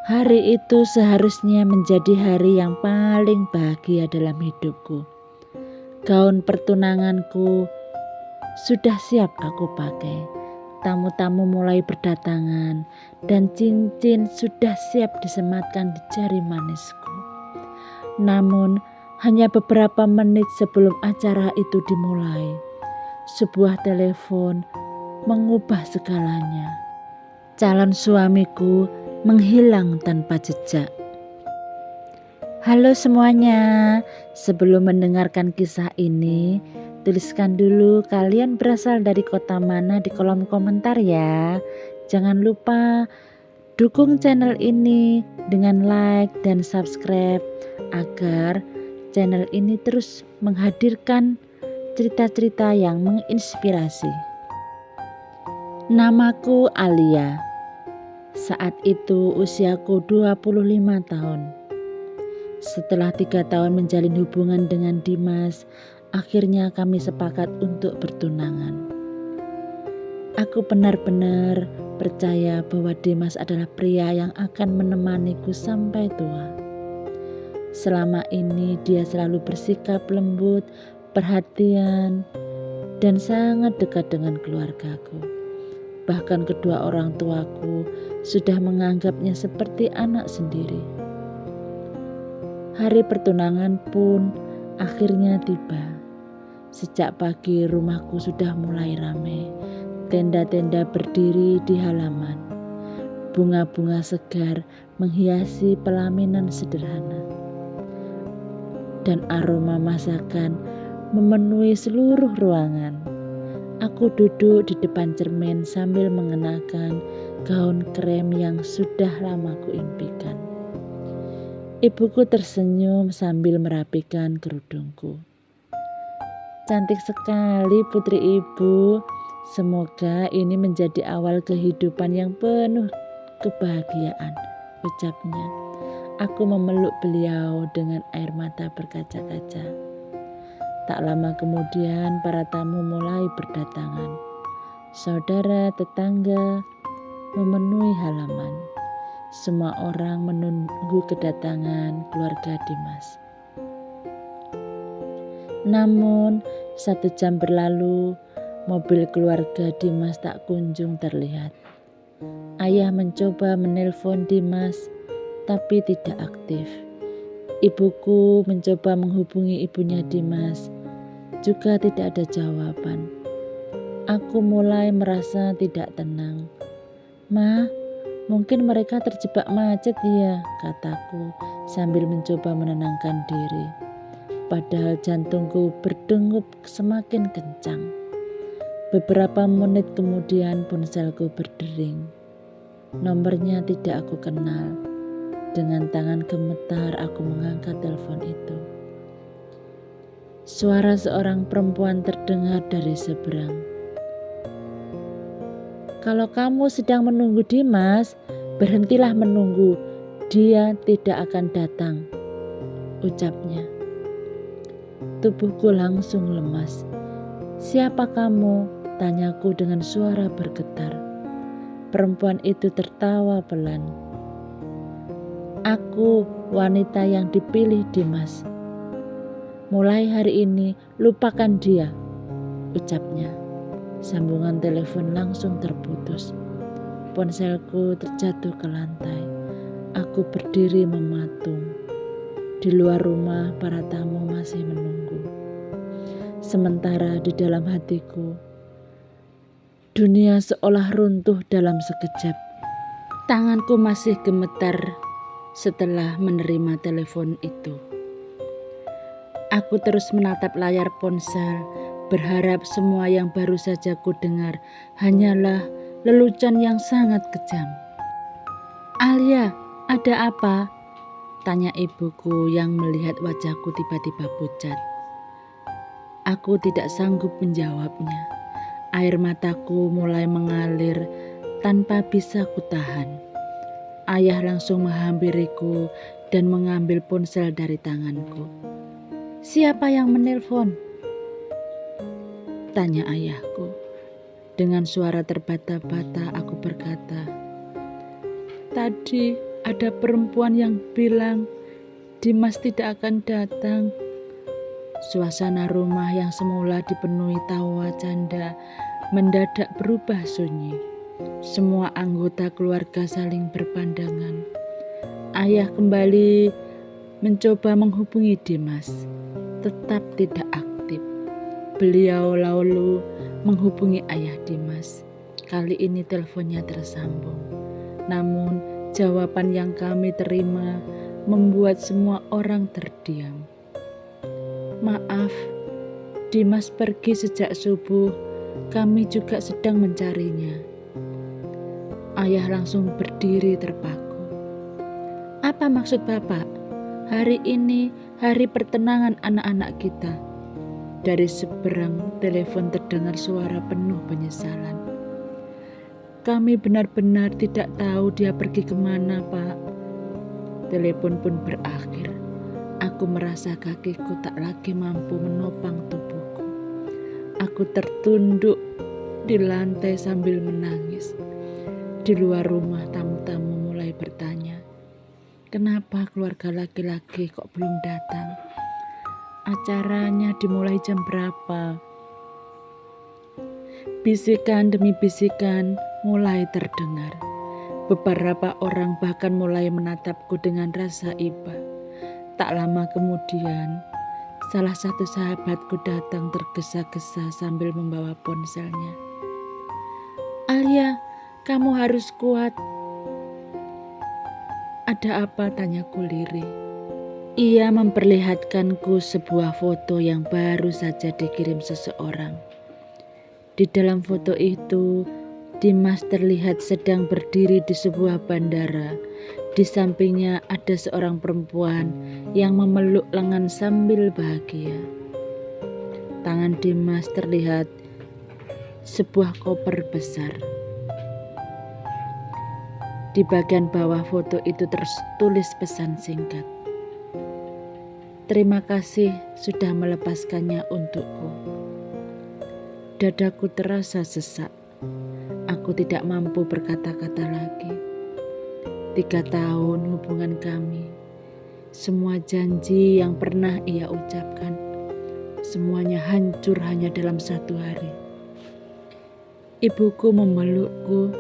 Hari itu seharusnya menjadi hari yang paling bahagia dalam hidupku. Gaun pertunanganku sudah siap aku pakai. Tamu-tamu mulai berdatangan dan cincin sudah siap disematkan di jari manisku. Namun hanya beberapa menit sebelum acara itu dimulai, sebuah telepon mengubah segalanya. Calon suamiku menghilang tanpa jejak. Halo semuanya, sebelum mendengarkan kisah ini, tuliskan dulu kalian berasal dari kota mana di kolom komentar ya. Jangan lupa dukung channel ini dengan like dan subscribe agar channel ini terus menghadirkan cerita-cerita yang menginspirasi. Namaku Alia. Saat itu usiaku 25 tahun. Setelah 3 tahun menjalin hubungan dengan Dimas, akhirnya kami sepakat untuk bertunangan. Aku benar-benar percaya bahwa Dimas adalah pria yang akan menemaniku sampai tua. Selama ini dia selalu bersikap lembut, perhatian, dan sangat dekat dengan keluargaku. Bahkan kedua orang tuaku sudah menganggapnya seperti anak sendiri. Hari pertunangan pun akhirnya tiba. Sejak pagi rumahku sudah mulai ramai. Tenda-tenda berdiri di halaman. Bunga-bunga segar menghiasi pelaminan sederhana. Dan aroma masakan memenuhi seluruh ruangan. Aku duduk di depan cermin sambil mengenakan gaun krem yang sudah lama kuimpikan. Ibuku tersenyum sambil merapikan kerudungku. Cantik sekali putri ibu. Semoga ini menjadi awal kehidupan yang penuh kebahagiaan, ucapnya. Aku memeluk beliau dengan air mata berkaca-kaca. Tak lama kemudian para tamu mulai berdatangan. Saudara, tetangga memenuhi halaman. Semua orang menunggu kedatangan keluarga Dimas. Namun 1 jam berlalu, mobil keluarga Dimas tak kunjung terlihat. Ayah mencoba menelpon Dimas, tapi tidak aktif. Ibuku mencoba menghubungi ibunya Dimas, juga tidak ada jawaban. Aku mulai merasa tidak tenang. Ma, mungkin mereka terjebak macet ya, kataku sambil mencoba menenangkan diri. Padahal jantungku berdegup semakin kencang. Beberapa menit kemudian ponselku berdering. Nomornya tidak aku kenal. Dengan tangan gemetar aku mengangkat telepon itu. Suara seorang perempuan terdengar dari seberang. Kalau kamu sedang menunggu Dimas, berhentilah menunggu. Dia tidak akan datang, ucapnya. Tubuhku langsung lemas. Siapa kamu? Tanyaku dengan suara bergetar. Perempuan itu tertawa pelan. Aku wanita yang dipilih Dimas. Mulai hari ini lupakan dia, ucapnya. Sambungan telepon langsung terputus. Ponselku terjatuh ke lantai. Aku berdiri mematung. Di luar rumah para tamu masih menunggu. Sementara di dalam hatiku, dunia seolah runtuh dalam sekejap. Tanganku masih gemetar setelah menerima telepon itu. Aku terus menatap layar ponsel, berharap semua yang baru saja ku dengar hanyalah lelucon yang sangat kejam. Alia, ada apa? Tanya ibuku yang melihat wajahku tiba-tiba pucat. Aku tidak sanggup menjawabnya. Air mataku mulai mengalir tanpa bisa kutahan. Ayah langsung menghampiriku dan mengambil ponsel dari tanganku. Siapa yang menelpon? Tanya ayahku. Dengan suara terbata-bata aku berkata, tadi Ada perempuan yang bilang Dimas tidak akan datang. Suasana rumah yang semula dipenuhi tawa canda mendadak berubah sunyi. Semua anggota keluarga saling berpandangan. Ayah kembali mencoba menghubungi Dimas, tetap tidak aktif. Beliau lalu menghubungi ayah Dimas. Kali ini teleponnya tersambung. Namun jawaban yang kami terima membuat semua orang terdiam. Maaf, Dimas pergi sejak subuh. Kami juga sedang mencarinya. Ayah langsung berdiri terpaku. Apa maksud Bapak? Hari ini hari pertenangan anak-anak kita. Dari seberang telepon terdengar suara penuh penyesalan. Kami benar-benar tidak tahu dia pergi kemana, Pak. Telepon pun berakhir. Aku merasa kakiku tak lagi mampu menopang tubuhku. Aku tertunduk di lantai sambil menangis. Di luar rumah tamu-tamu mulai bertanya, kenapa keluarga laki-laki kok belum datang? Acaranya dimulai jam berapa? Bisikan demi bisikan mulai terdengar. Beberapa orang bahkan mulai menatapku dengan rasa iba. Tak lama kemudian, salah satu sahabatku datang tergesa-gesa sambil membawa ponselnya. Alia, kamu harus kuat. Ada apa? Tanyaku lirih. Ia memperlihatkanku sebuah foto yang baru saja dikirim seseorang. Di dalam foto itu, Dimas terlihat sedang berdiri di sebuah bandara. Di sampingnya ada seorang perempuan yang memeluk lengan sambil bahagia. Tangan Dimas terlihat sebuah koper besar. Di bagian bawah foto itu tertulis pesan singkat. Terima kasih sudah melepaskannya untukku. Dadaku terasa sesak. Aku tidak mampu berkata-kata lagi. 3 tahun hubungan kami. Semua janji yang pernah ia ucapkan, semuanya hancur hanya dalam 1 hari. Ibuku memelukku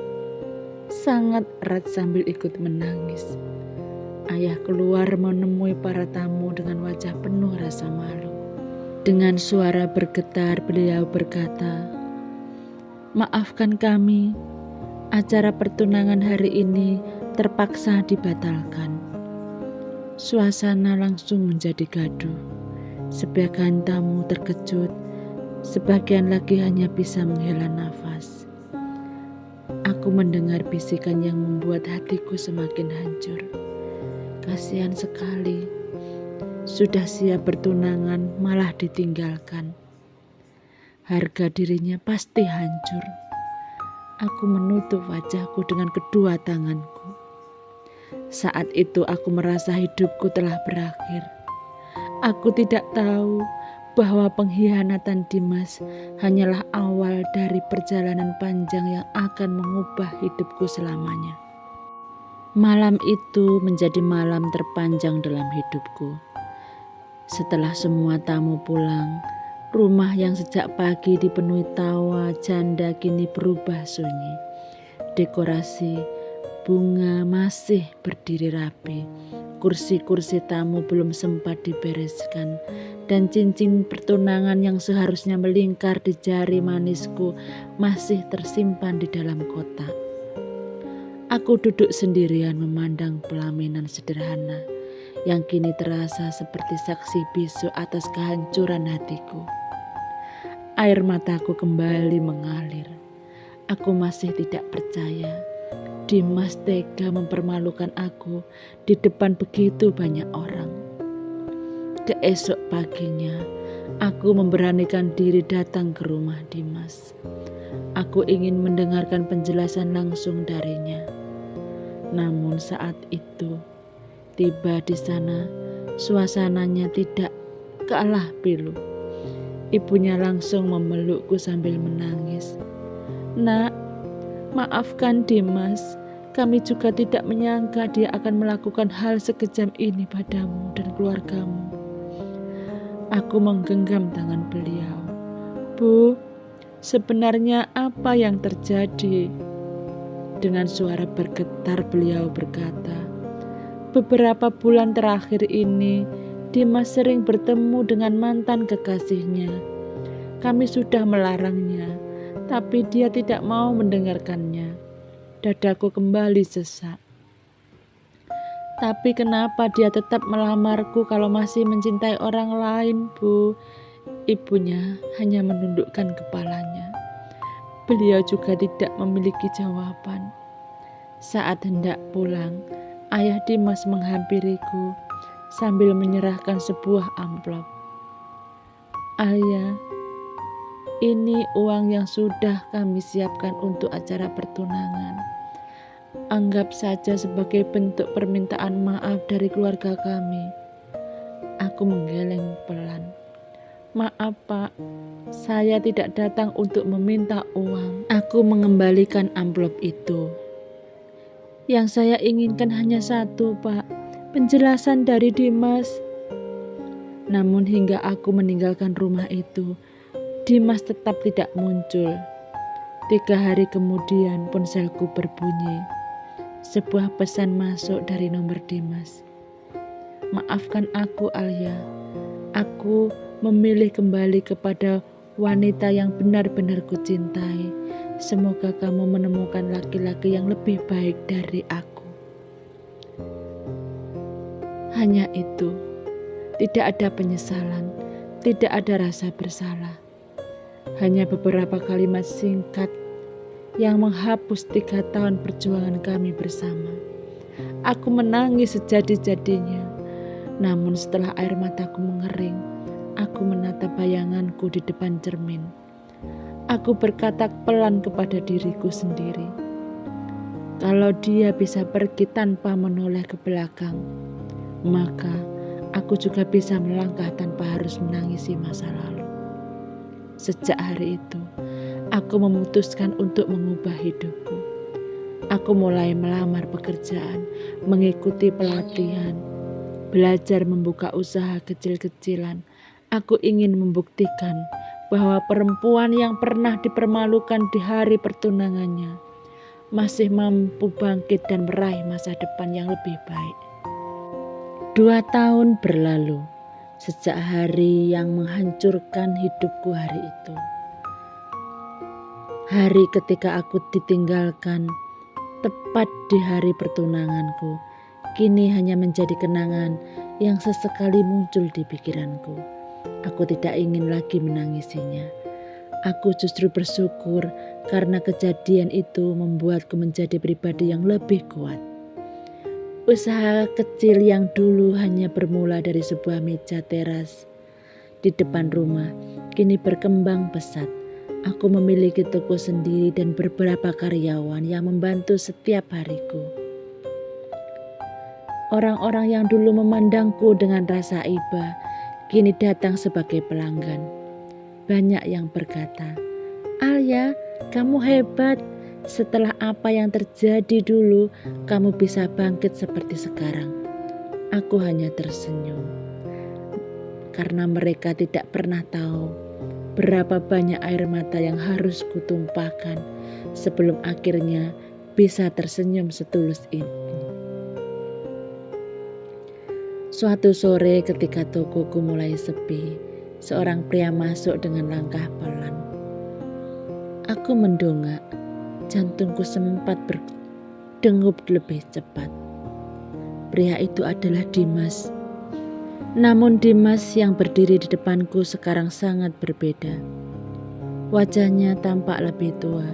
sangat erat sambil ikut menangis. Ayah keluar menemui para tamu dengan wajah penuh rasa malu. Dengan suara bergetar beliau berkata, maafkan kami, acara pertunangan hari ini terpaksa dibatalkan. Suasana langsung menjadi gaduh. Sebagian tamu terkejut, sebagian lagi hanya bisa menghela nafas. Aku mendengar bisikan yang membuat hatiku semakin hancur. Kasihan sekali, sudah siap bertunangan malah ditinggalkan. Harga dirinya pasti hancur. Aku menutup wajahku dengan kedua tanganku. Saat itu aku merasa hidupku telah berakhir. Aku tidak tahu bahwa pengkhianatan Dimas hanyalah awal dari perjalanan panjang yang akan mengubah hidupku selamanya. Malam itu menjadi malam terpanjang dalam hidupku. Setelah semua tamu pulang, rumah yang sejak pagi dipenuhi tawa canda kini berubah sunyi. Dekorasi bunga masih berdiri rapi. Kursi-kursi tamu belum sempat dibereskan. Dan cincin pertunangan yang seharusnya melingkar di jari manisku masih tersimpan di dalam kotak. Aku duduk sendirian memandang pelaminan sederhana yang kini terasa seperti saksi bisu atas kehancuran hatiku. Air mataku kembali mengalir. Aku masih tidak percaya Dimas tega mempermalukan aku di depan begitu banyak orang. Keesok paginya, aku memberanikan diri datang ke rumah Dimas. Aku ingin mendengarkan penjelasan langsung darinya. Namun saat itu, tiba di sana, suasananya tidak kalah pilu. Ibunya langsung memelukku sambil menangis. Nak, maafkan Dimas. Kami juga tidak menyangka dia akan melakukan hal sekejam ini padamu dan keluargamu. Aku menggenggam tangan beliau. Bu, sebenarnya apa yang terjadi? Dengan suara bergetar beliau berkata, beberapa bulan terakhir ini Dimas sering bertemu dengan mantan kekasihnya. Kami sudah melarangnya, tapi dia tidak mau mendengarkannya. Dadaku kembali sesak. Tapi kenapa dia tetap melamarku kalau masih mencintai orang lain, Bu? Ibunya hanya menundukkan kepalanya. Beliau juga tidak memiliki jawaban. Saat hendak pulang, ayah Dimas menghampiriku sambil menyerahkan sebuah amplop. Alia, ini uang yang sudah kami siapkan untuk acara pertunangan. Anggap saja sebagai bentuk permintaan maaf dari keluarga kami. Aku menggeleng pelan. Maaf Pak, saya tidak datang untuk meminta uang. Aku mengembalikan amplop itu. Yang saya inginkan hanya satu Pak, penjelasan dari Dimas. Namun hingga aku meninggalkan rumah itu, Dimas tetap tidak muncul. 3 hari kemudian ponselku berbunyi. Sebuah pesan masuk dari nomor Dimas. Maafkan aku Alia, aku memilih kembali kepada wanita yang benar-benar kucintai. Semoga kamu menemukan laki-laki yang lebih baik dari aku. Hanya itu, tidak ada penyesalan, tidak ada rasa bersalah. Hanya beberapa kalimat singkat yang menghapus 3 tahun perjuangan kami bersama. Aku menangis sejadi-jadinya, namun setelah air mataku mengering, aku menatap bayanganku di depan cermin. Aku berkata pelan kepada diriku sendiri, kalau dia bisa pergi tanpa menoleh ke belakang, maka aku juga bisa melangkah tanpa harus menangisi masa lalu. Sejak hari itu, aku memutuskan untuk mengubah hidupku. Aku mulai melamar pekerjaan, mengikuti pelatihan, belajar membuka usaha kecil-kecilan. Aku ingin membuktikan bahwa perempuan yang pernah dipermalukan di hari pertunangannya masih mampu bangkit dan meraih masa depan yang lebih baik. 2 tahun berlalu sejak hari yang menghancurkan hidupku hari itu. Hari ketika aku ditinggalkan, tepat di hari pertunanganku, kini hanya menjadi kenangan yang sesekali muncul di pikiranku. Aku tidak ingin lagi menangisinya. Aku justru bersyukur karena kejadian itu membuatku menjadi pribadi yang lebih kuat. Usaha kecil yang dulu hanya bermula dari sebuah meja teras di depan rumah, kini berkembang pesat. Aku memiliki toko sendiri dan beberapa karyawan yang membantu setiap hariku. Orang-orang yang dulu memandangku dengan rasa iba, kini datang sebagai pelanggan. Banyak yang berkata, Alia, kamu hebat. Setelah apa yang terjadi dulu, kamu bisa bangkit seperti sekarang. Aku hanya tersenyum. Karena mereka tidak pernah tahu berapa banyak air mata yang harus kutumpahkan sebelum akhirnya bisa tersenyum setulus ini. Suatu sore ketika tokoku mulai sepi, seorang pria masuk dengan langkah pelan. Aku mendongak, jantungku sempat berdegup lebih cepat. Pria itu adalah Dimas. Namun Dimas yang berdiri di depanku sekarang sangat berbeda. Wajahnya tampak lebih tua,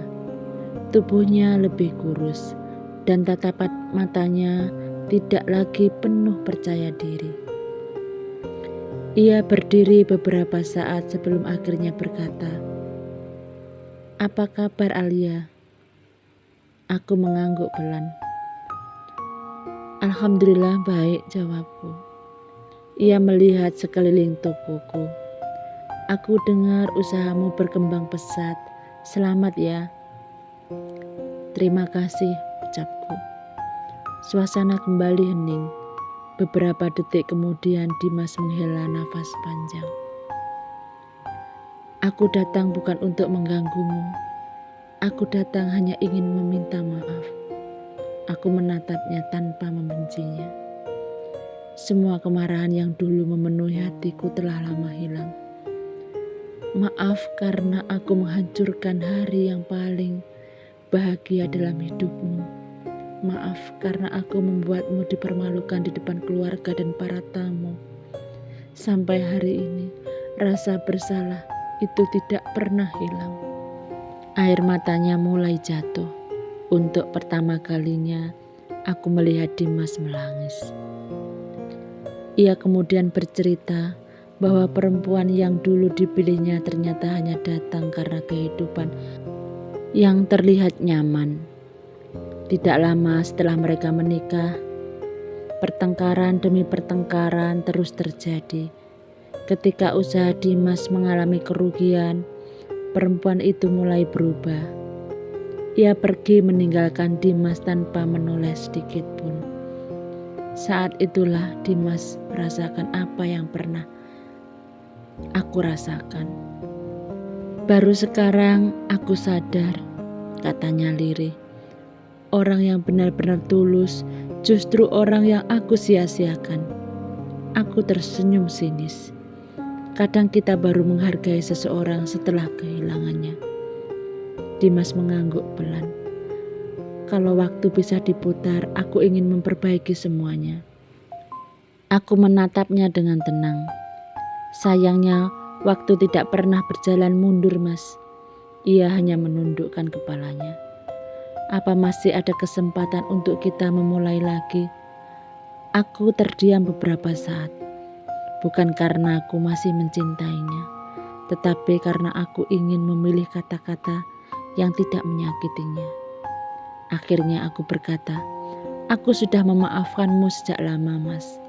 tubuhnya lebih kurus, dan tatapan matanya tidak lagi penuh percaya diri. Ia berdiri beberapa saat sebelum akhirnya berkata, "Apa kabar Alia?" Aku mengangguk pelan. "Alhamdulillah baik," jawabku. Ia melihat sekeliling tokoku. "Aku dengar usahamu berkembang pesat. Selamat ya." "Terima kasih," ucapku. Suasana kembali hening. Beberapa detik kemudian Dimas menghela nafas panjang. Aku datang bukan untuk mengganggumu. Aku datang hanya ingin meminta maaf. Aku menatapnya tanpa membencinya. Semua kemarahan yang dulu memenuhi hatiku telah lama hilang. Maaf karena aku menghancurkan hari yang paling bahagia dalam hidupmu. Maaf karena aku membuatmu dipermalukan di depan keluarga dan para tamu. Sampai hari ini, rasa bersalah itu tidak pernah hilang. Air matanya mulai jatuh. Untuk pertama kalinya, aku melihat Dimas menangis. Ia kemudian bercerita bahwa perempuan yang dulu dipilihnya ternyata hanya datang karena kehidupan yang terlihat nyaman. Tidak lama setelah mereka menikah, pertengkaran demi pertengkaran terus terjadi. Ketika usaha Dimas mengalami kerugian, perempuan itu mulai berubah. Ia pergi meninggalkan Dimas tanpa menoleh sedikit pun. Saat itulah Dimas merasakan apa yang pernah aku rasakan. Baru sekarang aku sadar, katanya lirih. Orang yang benar-benar tulus justru orang yang aku sia-siakan. Aku tersenyum sinis. Kadang kita baru menghargai seseorang setelah kehilangannya. Dimas mengangguk pelan. Kalau waktu bisa diputar, aku ingin memperbaiki semuanya. Aku menatapnya dengan tenang. Sayangnya, waktu tidak pernah berjalan mundur, Mas. Ia hanya menundukkan kepalanya. Apa masih ada kesempatan untuk kita memulai lagi? Aku terdiam beberapa saat. Bukan karena aku masih mencintainya, tetapi karena aku ingin memilih kata-kata yang tidak menyakitinya. Akhirnya aku berkata, aku sudah memaafkanmu sejak lama, Mas.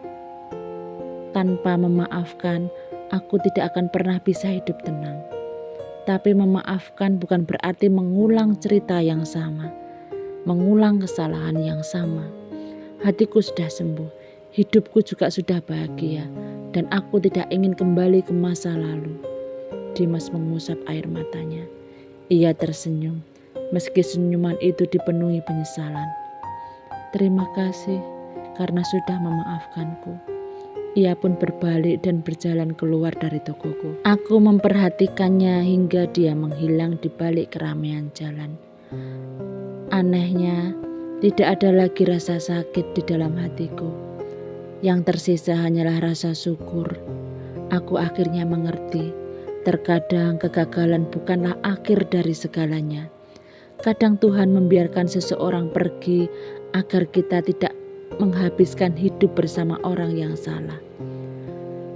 Tanpa memaafkan, aku tidak akan pernah bisa hidup tenang. Tapi memaafkan bukan berarti mengulang cerita yang sama, mengulang kesalahan yang sama. Hatiku sudah sembuh, hidupku juga sudah bahagia, dan aku tidak ingin kembali ke masa lalu. Dimas mengusap air matanya. Ia tersenyum, meski senyuman itu dipenuhi penyesalan. Terima kasih karena sudah memaafkanku. Ia pun berbalik dan berjalan keluar dari tokoku. Aku memperhatikannya hingga dia menghilang di balik keramaian jalan. Anehnya, tidak ada lagi rasa sakit di dalam hatiku. Yang tersisa hanyalah rasa syukur. Aku akhirnya mengerti, terkadang kegagalan bukanlah akhir dari segalanya. Kadang Tuhan membiarkan seseorang pergi agar kita tidak menghabiskan hidup bersama orang yang salah.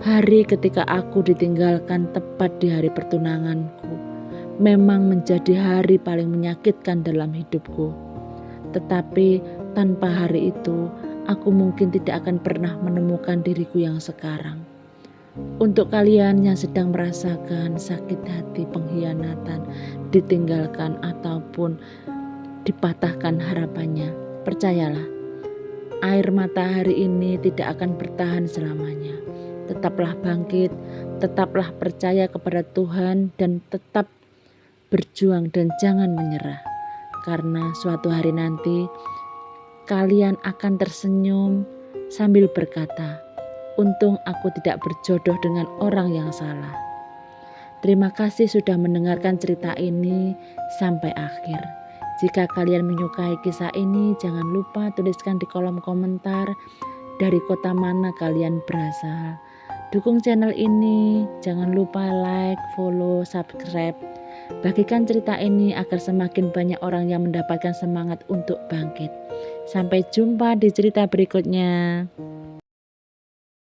Hari ketika aku ditinggalkan tepat di hari pertunanganku memang menjadi hari paling menyakitkan dalam hidupku. Tetapi tanpa hari itu, aku mungkin tidak akan pernah menemukan diriku yang sekarang. Untuk kalian yang sedang merasakan sakit hati, pengkhianatan, ditinggalkan ataupun dipatahkan harapannya, percayalah, air mata hari ini tidak akan bertahan selamanya. Tetaplah bangkit, tetaplah percaya kepada Tuhan, dan tetap berjuang dan jangan menyerah. Karena suatu hari nanti kalian akan tersenyum sambil berkata, untung aku tidak berjodoh dengan orang yang salah. Terima kasih sudah mendengarkan cerita ini sampai akhir. Jika kalian menyukai kisah ini, jangan lupa tuliskan di kolom komentar dari kota mana kalian berasal. Dukung channel ini, jangan lupa like, follow, subscribe. Bagikan cerita ini agar semakin banyak orang yang mendapatkan semangat untuk bangkit. Sampai jumpa di cerita berikutnya.